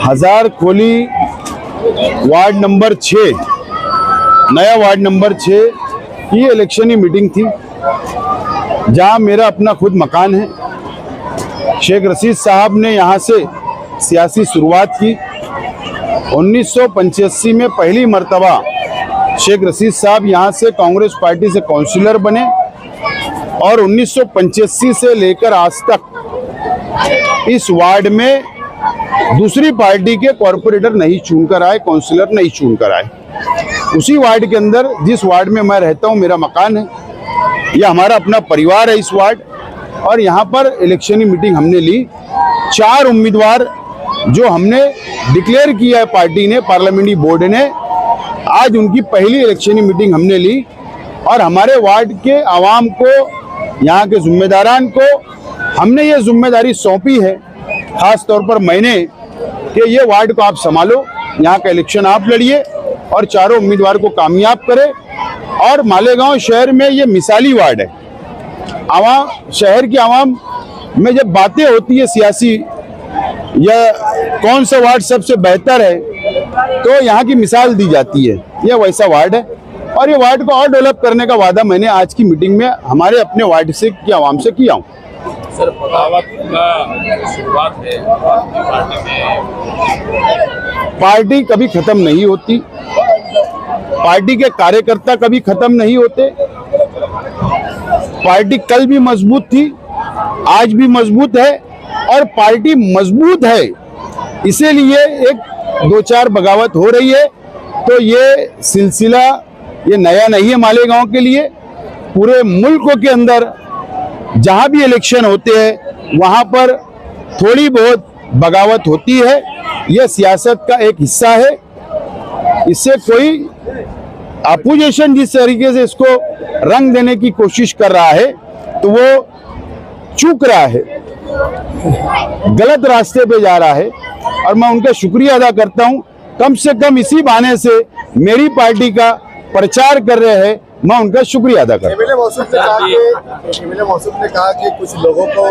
हजारखोली ward number 6, नया ward number 6 की इलेक्शनी meeting थी, जहां मेरा अपना खुद मकान है। शेख रशीद साहब ने यहां से सियासी शुरुआत की। 1985 में पहली मर्तबा शेख रशीद साहब यहां से कांग्रेस पार्टी से काउंसिलर बने और 1985 से लेकर आज तक इस वार्ड में दूसरी पार्टी के कॉरपोरेटर नहीं चुनकर आए, काउंसिलर नहीं चुनकर आए। उसी वार्ड के अंदर, जिस वार्ड में मैं रहता हूं, मेरा मकान है, यह हमारा अपना परिवार है इस वार्ड। और यहाँ पर इलेक्शनी मीटिंग हमने ली। 4 उम्मीदवार जो हमने डिक्लेयर किया है पार्टी ने, पार्लियामेंट्री बोर्ड ने, आज उनकी पहली इलेक्शनी मीटिंग हमने ली। और हमारे वार्ड के आवाम को, यहाँ के जिम्मेदारान को हमने ये जिम्मेदारी सौंपी है, खास तौर पर मैंने, कि ये वार्ड को आप संभालो, यहाँ का इलेक्शन आप लड़िए और चारों उम्मीदवार को कामयाब करें। और मालेगांव शहर में ये मिसाली वार्ड है। शहर की आवाम में जब बातें होती है सियासी, या कौन सा वार्ड सबसे बेहतर है, तो यहाँ की मिसाल दी जाती है। यह वैसा वार्ड है और ये वार्ड को और डेवलप करने का वादा मैंने आज की मीटिंग में हमारे अपने वार्ड से की आवाम से किया हूँ। सर, बगावत का शुरुआत है पार्टी में। पार्टी कभी खत्म नहीं होती, पार्टी के कार्यकर्ता कभी खत्म नहीं होते। पार्टी कल भी मजबूत थी, आज भी मजबूत है और पार्टी मजबूत है इसीलिए एक 2-4 बगावत हो रही है। तो ये सिलसिला ये नया नहीं है मालेगांव के लिए। पूरे मुल्क के अंदर जहां भी इलेक्शन होते हैं वहां पर थोड़ी बहुत बगावत होती है। यह सियासत का एक हिस्सा है। इससे कोई अपोजिशन जिस तरीके से इसको रंग देने की कोशिश कर रहा है, तो वो चूक रहा है, गलत रास्ते पे जा रहा है। और मैं उनका शुक्रिया अदा करता हूं, कम से कम इसी बहाने से मेरी पार्टी का प्रचार कर रहे हैं, मैं उनका शुक्रिया अदा करता हूं। एमएलए मौसूफ ने कहा कि कुछ लोगों को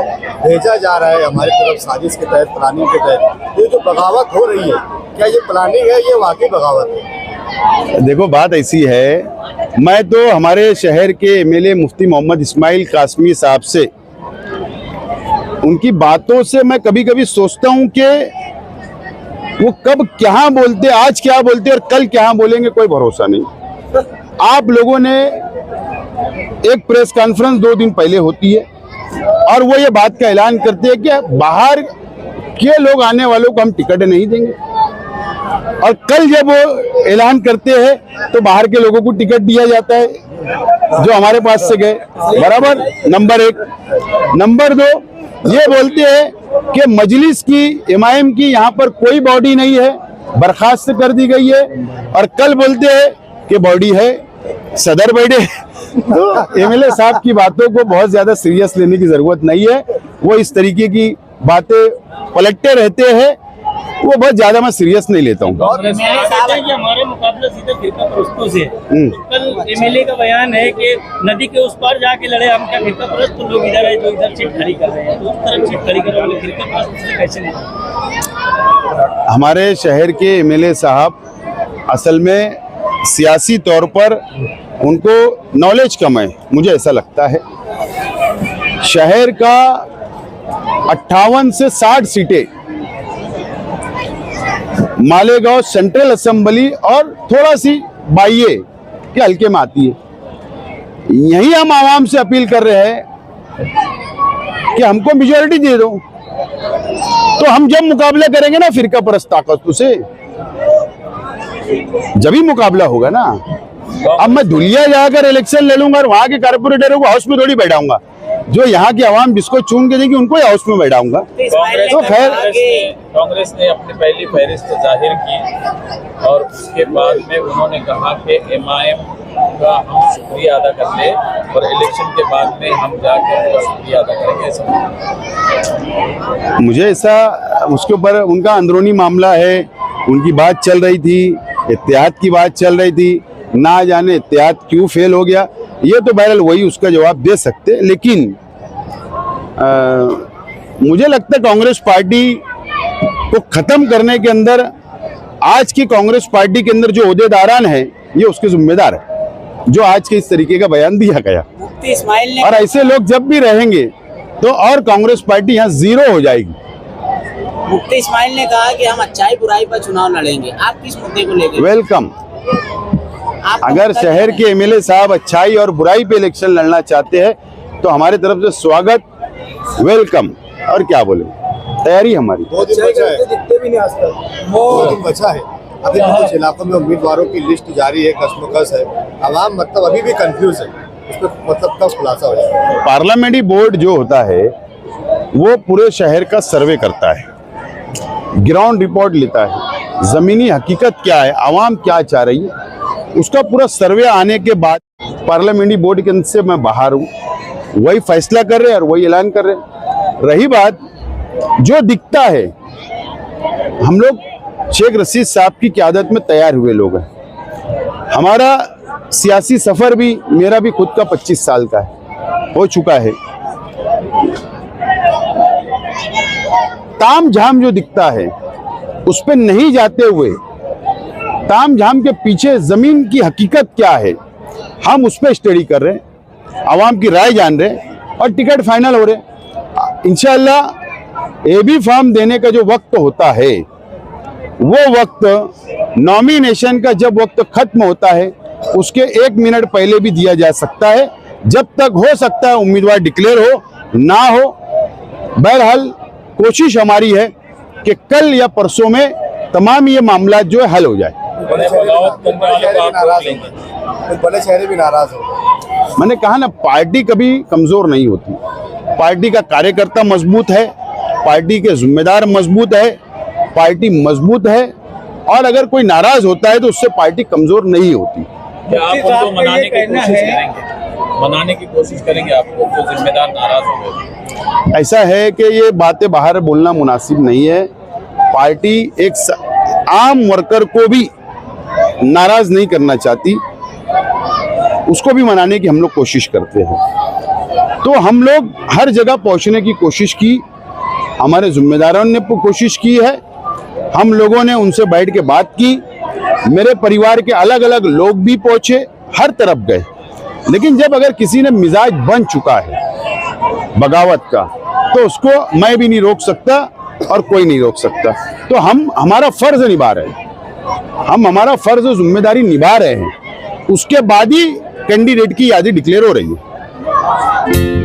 भेजा जा रहा है हमारी तरफ साजिश के तहत, प्लानिंग के तहत। ये जो बगावत हो रही है, क्या ये प्लानिंग है, ये वाकई बगावत है? देखो, बात ऐसी है, मैं तो हमारे शहर के एमएलए मुफ्ती मोहम्मद इस्माइल कासमी साहब से, उनकी बातों से मैं कभी कभी सोचता हूं कि वो कब क्या बोलते, आज क्या बोलते और कल क्या बोलेंगे, कोई भरोसा नहीं। आप लोगों ने एक प्रेस कॉन्फ्रेंस 2 दिन पहले होती है और वो ये बात का ऐलान करते हैं कि बाहर के लोग आने वालों को हम टिकट नहीं देंगे। और कल जब वो ऐलान करते हैं तो बाहर के लोगों को टिकट दिया जाता है जो हमारे पास से गए, बराबर। नंबर 1। नंबर 2, ये बोलते हैं कि मजलिस की, एमआईएम की यहाँ पर कोई बॉडी नहीं है, बर्खास्त कर दी गई है। और कल बोलते हैं कि बॉडी है, सदर बैठे। तो एमएलए साहब की बातों को बहुत ज्यादा सीरियस लेने की जरूरत नहीं है। वो इस तरीके की बातें पलटते रहते हैं, वो बहुत ज्यादा मैं सीरियस नहीं लेता हूँ। हमारे मुकाबला सीधे फिरका परस्तों से। तो कल एमएलए का बयान है कि नदी के उस पार जाके लड़े, हम क्या फिरका परस्त लोग इधर है जो इधर चिट्ठी कर रहे हैं, तो उस तरफ चिट्ठी कर रहे हैं, फिरका परस्त से कैसे नहीं? हमारे शहर के एमएलए साहब असल में सियासी तौर पर उनको नॉलेज कम है, मुझे ऐसा लगता है। शहर का 58 से 60 सीटें मालेगांव सेंट्रल असेंबली और थोड़ा सी बाइये के हल्के में आती है। यही हम आवाम से अपील कर रहे हैं कि हमको मेजॉरिटी दे दो, तो हम जब मुकाबला करेंगे ना फिरका परस्त ताकतों से, जब ही मुकाबला होगा ना। अब मैं धुलिया जाकर इलेक्शन ले लूंगा और वहां के कारपोरेटरों को हाउस में थोड़ी बैठाऊंगा, जो यहाँ की आवाम जिसको चुन के देगी उनको हाउस में बैठाऊंगा। तो खैर, कांग्रेस ने अपनी पहली फहरिस्त जाहिर की और उसके बाद में उन्होंने कहा कि एमआईएम का हम शुक्रिया अदा कर ले और इलेक्शन के बाद में हम जाकर उनका शुक्रिया अदा करेंगे। ऐसा मुझे ऐसा, उसके ऊपर उनका अंदरूनी मामला है, उनकी बात चल रही थी, इत्तेहाद की बात चल रही थी, ना जाने इत्तेहाद क्यों फेल हो गया, ये तो बहरहाल वही उसका जवाब दे सकते। लेकिन मुझे लगता है कांग्रेस पार्टी को खत्म करने के अंदर आज की कांग्रेस पार्टी के अंदर जो ओहदेदारान है ये उसके जिम्मेदार है, जो आज के इस तरीके का बयान दिया गया। मुफ्ती इस्माइल ने और ऐसे लोग जब भी रहेंगे तो और कांग्रेस पार्टी यहाँ जीरो हो जाएगी। मुफ्ती इस्माइल ने कहा कि हम अच्छाई बुराई पर चुनाव लड़ेंगे। आप किस मुद्दे को लेकर? वेलकम। आपका अगर मुद्दा शहर क्या के एमएलए साहब अच्छाई और बुराई पे इलेक्शन लड़ना चाहते हैं तो हमारे तरफ से स्वागत, वेलकम। और क्या बोले, तैयारी हमारी। 2 दिन बचा है, दिखते भी नहीं आज तक। 2 दिन बचा है, अभी भी कुछ इलाकों में उम्मीदवारों की लिस्ट जारी है, कसमकस है, आवाम मतलब अभी भी कंफ्यूज है, उस पर मतलब कब खुलासा हो जाएगा? पार्लियामेंट्री बोर्ड जो होता है वो पूरे शहर का सर्वे करता है, ग्राउंड रिपोर्ट लेता है, जमीनी हकीकत क्या है, आवाम क्या चाह रही है, उसका पूरा सर्वे आने के बाद पार्लियामेंट्री बोर्ड के अंदर से मैं बाहर हूँ, वही फैसला कर रहे हैं और वही ऐलान कर रहे हैं। रही बात जो दिखता है, हम लोग शेख रशीद साहब की क़यादत में तैयार हुए लोग हैं। हमारा सियासी सफर भी, मेरा भी खुद का 25 साल का है, हो चुका है। ताम झाम जो दिखता है उस पर नहीं जाते हुए ताम झाम के पीछे जमीन की हकीकत क्या है हम उस पर स्टडी कर रहे हैं, आवाम की राय जान रहे हैं और टिकट फाइनल हो रहे हैं। इंशाल्लाह एबी फॉर्म देने का जो वक्त होता है वो वक्त नॉमिनेशन का जब वक्त खत्म होता है उसके 1 मिनट पहले भी दिया जा सकता है, जब तक हो सकता है उम्मीदवार डिक्लेयर हो ना हो। बहरहाल कोशिश हमारी है कि कल या परसों में तमाम ये मामला जो है हल हो जाए। बड़े चेहरे भी नाराज हो। मैंने कहा ना, पार्टी कभी कमजोर नहीं होती, पार्टी का कार्यकर्ता मजबूत है, पार्टी के जिम्मेदार मजबूत है, पार्टी मजबूत है और अगर कोई नाराज होता है तो उससे पार्टी कमजोर नहीं होती। क्या आप उनको मनाने की कोशिश करेंगे? मनाने की कोशिश करेंगे आपको जो जिम्मेदार नाराज हो गए? ऐसा है कि ये बातें बाहर बोलना मुनासिब नहीं है। पार्टी एक आम वर्कर को भी नाराज नहीं करना चाहती, उसको भी मनाने की हम लोग कोशिश करते हैं। तो हम लोग हर जगह पहुंचने की कोशिश की, हमारे जिम्मेदारों ने कोशिश की है, हम लोगों ने उनसे बैठ के बात की, मेरे परिवार के अलग अलग लोग भी पहुंचे, हर तरफ गए। लेकिन जब अगर किसी ने मिजाज बन चुका है बगावत का तो उसको मैं भी नहीं रोक सकता और कोई नहीं रोक सकता। तो हम हमारा फर्ज निभा रहे हैं, हम हमारा फर्ज और जिम्मेदारी निभा रहे हैं, उसके बाद ही कैंडिडेट की यादी डिक्लेयर हो रही है।